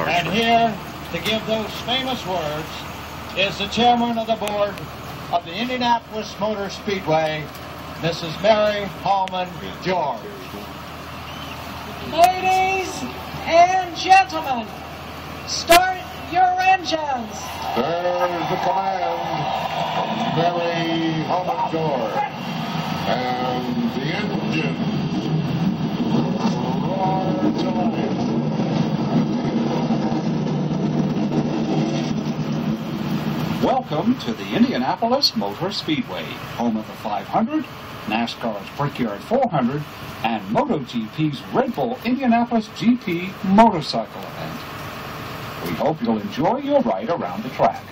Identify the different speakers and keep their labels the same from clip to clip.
Speaker 1: And here to give those famous words is the chairman of the board of the Indianapolis Motor Speedway, Mrs. Mary Hallman George.
Speaker 2: Ladies and gentlemen, start your engines.
Speaker 3: There's the command from Mary Hallman George. And the engines roar to life.
Speaker 4: Welcome to the Indianapolis Motor Speedway, home of the 500, NASCAR's Brickyard 400, and MotoGP's Red Bull Indianapolis GP motorcycle event. We hope you'll enjoy your ride around the track.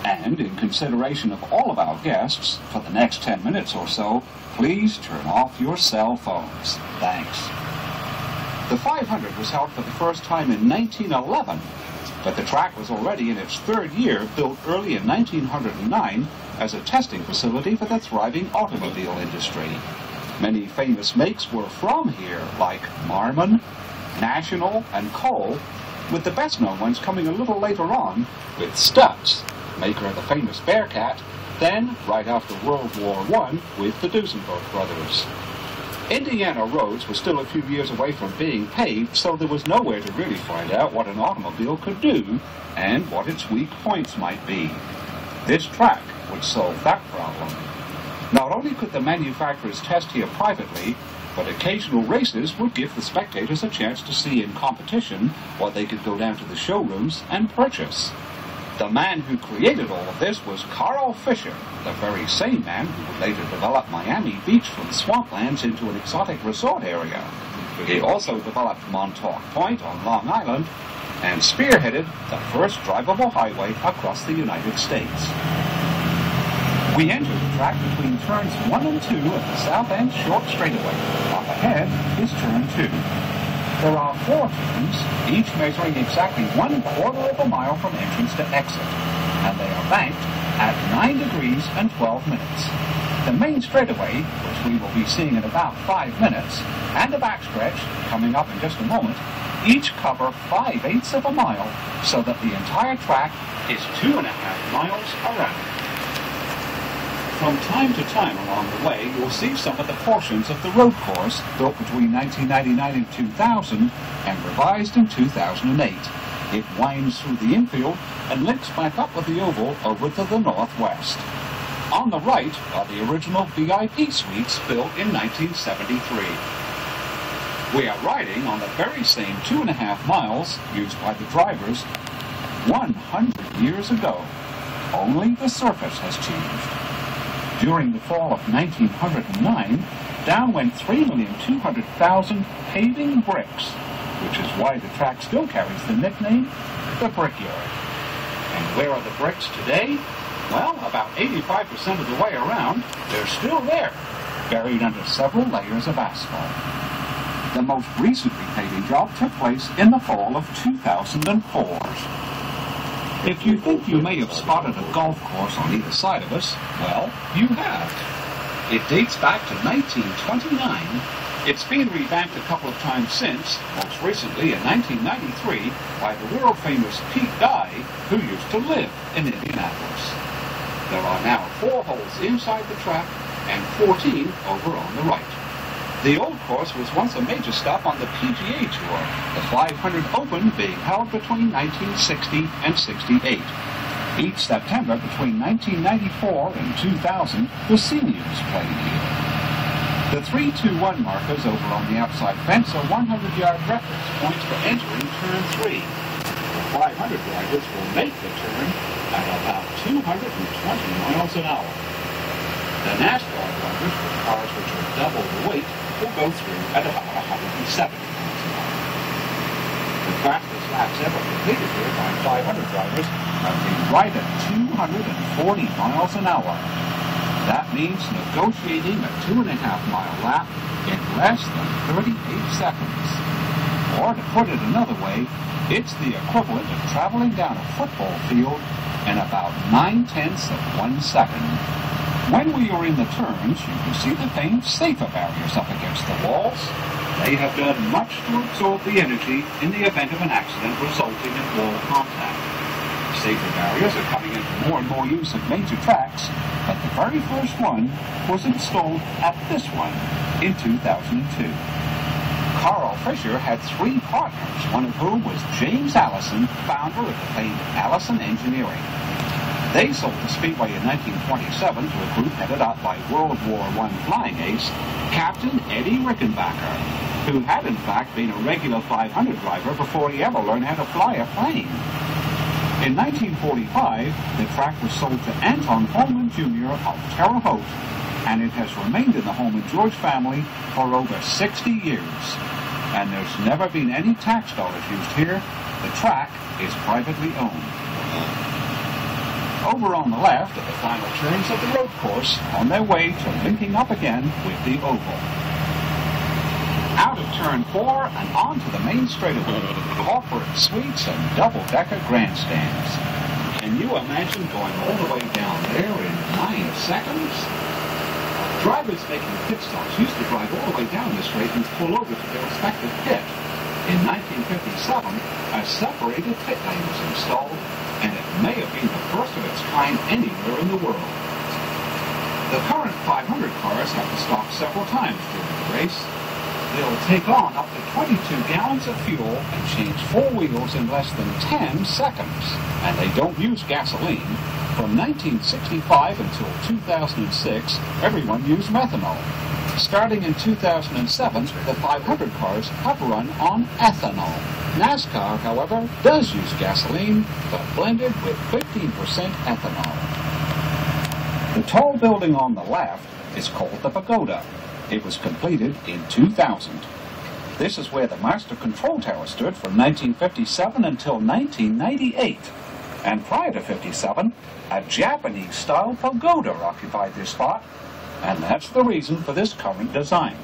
Speaker 4: And in consideration of all of our guests, for the next 10 minutes or so, please turn off your cell phones. Thanks. The 500 was held for the first time in 1911, but the track was already in its third year, built early in 1909 as a testing facility for the thriving automobile industry. Many famous makes were from here, like Marmon, National, and Cole, with the best-known ones coming a little later on with Stutz, maker of the famous Bearcat, then, right after World War I, with the Duesenberg brothers. Indiana roads were still a few years away from being paved, so there was nowhere to really find out what an automobile could do and what its weak points might be. This track would solve that problem. Not only could the manufacturers test here privately, but occasional races would give the spectators a chance to see in competition what they could go down to the showrooms and purchase. The man who created all of this was Carl Fisher, the very same man who would later develop Miami Beach from swamplands into an exotic resort area. He also developed Montauk Point on Long Island and spearheaded the first drivable highway across the United States. We enter the track between turns 1 and 2 of the South End Short Straightaway. Up ahead is turn 2. There are 4 turns, each measuring exactly 1/4 of a mile from entrance to exit, and they are banked at 9 degrees and 12 minutes. The main straightaway, which we will be seeing in about 5 minutes, and the backstretch, coming up in just a moment, each cover 5/8 of a mile, so that the entire track is 2.5 miles around. From time to time along the way, you'll see some of the portions of the road course built between 1999 and 2000 and revised in 2008. It winds through the infield and links back up with the oval over to the northwest. On the right are the original VIP suites built in 1973. We are riding on the very same 2.5 miles used by the drivers 100 years ago. Only the surface has changed. During the fall of 1909, down went 3,200,000 paving bricks, which is why the track still carries the nickname, the Brickyard. And where are the bricks today? Well, about 85% of the way around, they're still there, buried under several layers of asphalt. The most recent repaving job took place in the fall of 2004. If you think you may have spotted a golf course on either side of us, well, you have. It dates back to 1929. It's been revamped a couple of times since, most recently in 1993 by the world-famous Pete Dye, who used to live in Indianapolis. There are now 4 holes inside the track and 14 over on the right. The old course was once a major stop on the PGA Tour, the 500 Open being held between 1960 and 68. Each September between 1994 and 2000, the seniors played here. The 3-2-1 markers over on the outside fence are 100-yard reference points for entering turn 3. The 500 drivers will make the turn at about 220 miles an hour. The NASCAR drivers with cars which are double the weight will go through at about 170 miles an hour. The fastest laps ever completed here by 500 drivers have been right at 240 miles an hour. That means negotiating a 2.5-mile lap in less than 38 seconds. Or to put it another way, it's the equivalent of traveling down a football field in about 9/10 of 1 second. When we are in the turns, you can see the famed safer barriers up against the walls. They have done much to absorb the energy in the event of an accident resulting in wall contact. Safety barriers are coming into more and more use at major tracks, but the very first one was installed at this one in 2002. Carl Fisher had 3 partners, one of whom was James Allison, founder of the famed Allison Engineering. They sold the Speedway in 1927 to a group headed up by World War I flying ace, Captain Eddie Rickenbacker, who had in fact been a regular 500 driver before he ever learned how to fly a plane. In 1945, the track was sold to Anton Holman Jr. of Terre Haute, and it has remained in the Holman George family for over 60 years. And there's never been any tax dollars used here. The track is privately owned. Over on the left are the final turns of the road course on their way to linking up again with the oval. Out of turn 4 and onto the main straightaway, corporate suites and double-decker grandstands. Can you imagine going all the way down there in 9 seconds? Drivers making pit stops used to drive all the way down the straight and pull over to their respective pit. In 1957, a separated pit lane was installed, and it may have been the first of its kind anywhere in the world. The current 500 cars have to stop several times during the race. They'll take on up to 22 gallons of fuel and change 4 wheels in less than 10 seconds. And they don't use gasoline. From 1965 until 2006, everyone used methanol. Starting in 2007, the 500 cars have run on ethanol. NASCAR, however, does use gasoline, but blended with 15% ethanol. The tall building on the left is called the Pagoda. It was completed in 2000. This is where the Master Control Tower stood from 1957 until 1998. And prior to 57, a Japanese-style pagoda occupied this spot, and that's the reason for this current design.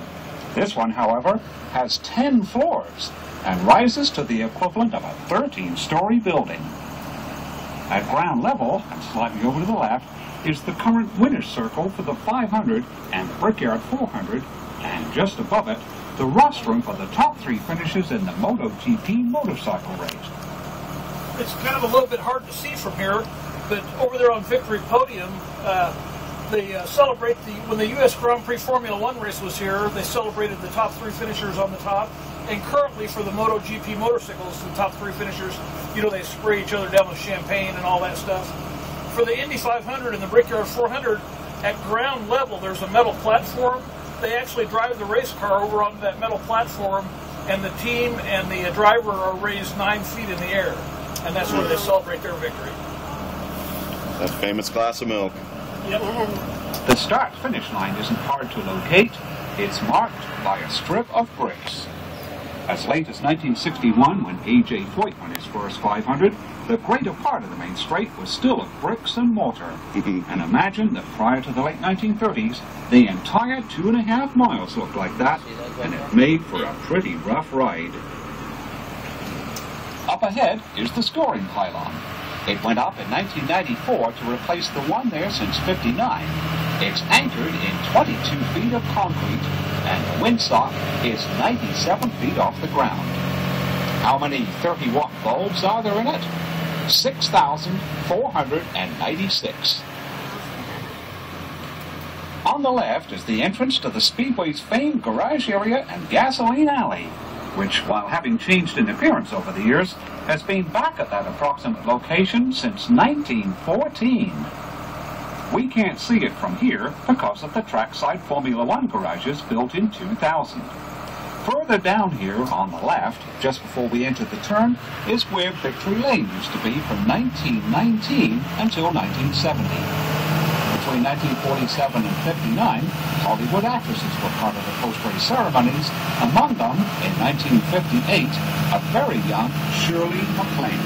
Speaker 4: This one, however, has 10 floors and rises to the equivalent of a 13-story building. At ground level, and slightly over to the left, is the current winner's circle for the 500 and the Brickyard 400, and just above it, the rostrum for the top 3 finishes in the MotoGP motorcycle race.
Speaker 5: It's kind of a little bit hard to see from here, but over there on Victory Podium, they celebrate when the U.S. Grand Prix Formula One race was here. They celebrated the top 3 finishers on the top, and currently for the MotoGP motorcycles, the top 3 finishers, you know, they spray each other down with champagne and all that stuff. For the Indy 500 and the Brickyard 400, at ground level, there's a metal platform. They actually drive the race car over onto that metal platform, and the team and the driver are raised 9 feet in the air, and that's where they celebrate their victory.
Speaker 6: That famous glass of milk.
Speaker 5: Yep.
Speaker 4: The start-finish line isn't hard to locate. It's marked by a strip of bricks. As late as 1961, when A.J. Foyt won his first 500, the greater part of the main straight was still of bricks and mortar. And imagine that prior to the late 1930s, the entire 2.5 miles looked like that, and it made for a pretty rough ride. Up ahead is the scoring pylon. It went up in 1994 to replace the one there since '59. It's anchored in 22 feet of concrete, and the windsock is 97 feet off the ground. How many 30-watt bulbs are there in it? 6,496. On the left is the entrance to the Speedway's famed garage area and gasoline alley, which, while having changed in appearance over the years, has been back at that approximate location since 1914. We can't see it from here because of the trackside Formula One garages built in 2000. Further down here on the left, just before we enter the turn, is where Victory Lane used to be from 1919 until 1970. Between 1947 and 59, Hollywood actresses were part of the post-race ceremonies, among them, in 1958, a very young Shirley MacLaine.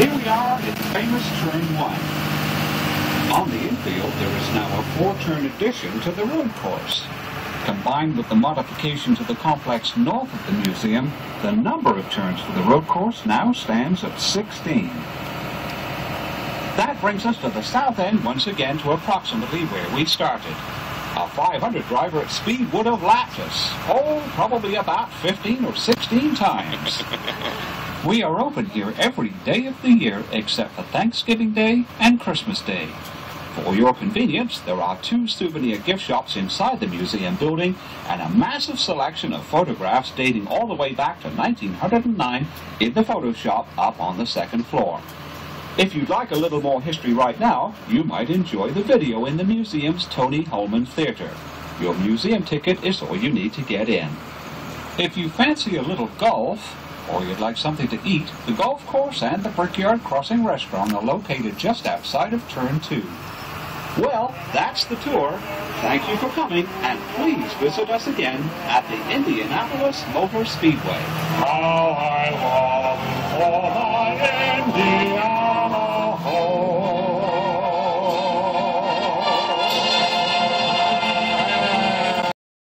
Speaker 4: Here we are in famous Turn 1. On the infield, there is now a 4-turn addition to the road course. Combined with the modification to the complex north of the museum, the number of turns for the road course now stands at 16. That brings us to the south end once again to approximately where we started. A A 500 driver at speed would have lapped us. Oh, probably about 15 or 16 times. We are open here every day of the year except for Thanksgiving Day and Christmas Day. For your convenience, there are 2 souvenir gift shops inside the museum building and a massive selection of photographs dating all the way back to 1909 in the photo shop up on the 2nd floor. If you'd like a little more history right now, you might enjoy the video in the museum's Tony Holman Theater. Your museum ticket is all you need to get in. If you fancy a little golf, or you'd like something to eat, the golf course and the Brickyard Crossing restaurant are located just outside of Turn 2. Well, that's the tour. Thank you for coming, and please visit us again at the Indianapolis Motor Speedway.
Speaker 3: How I long for my Indiana.